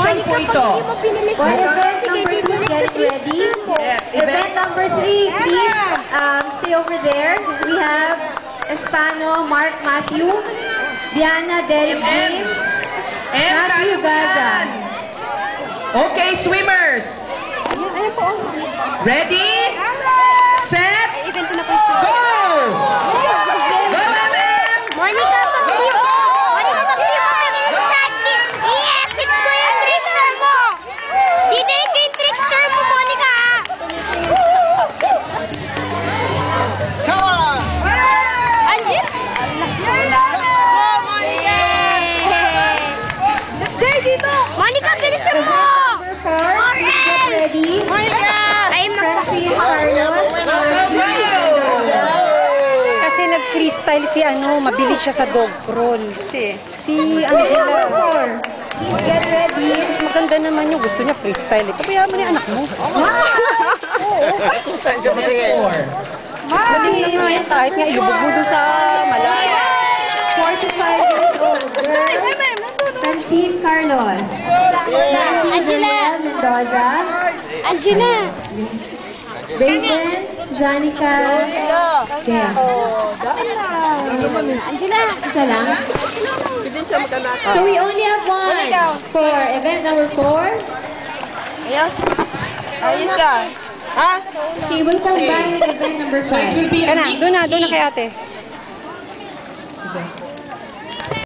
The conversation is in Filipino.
Saan po ito? For event number 2, get ready. Event number 3, please stay over there. We have Espano, Mark Matthew, Diana, Derek James, Matthew Gaza. Okay, swimmers. Ready? Set? Go! Go, MM! Monica, pag-tip mo! Monica, pag-tip mo! I-exit ko yung trickster mo! Didirik ko yung trickster mo, Monica! Come on! Anjir! Dito! Monica, bilisan mo! Get ready. Ay, Francis Carlos. Kasi nag-freestyle si mabilis siya sa dog crawl. Si Angela. Get ready. Mas maganda naman yung gusto niya freestyle. Pabayaan mo niya anak mo. Saan siya masaya? Galing na nga yan. Kahit nga ilubog mo doon sa malayo. 45 years old girl. Francine Carlos. Angela! Mendoza. Angela! Raven. Janica. Kaya. Angela! Isa lang. So we only have one for event number 4. Ayos. Ayos ah. Ha? Okay, we'll come back with event number 5. Will be a Kana, mixed doon na kay team. ate.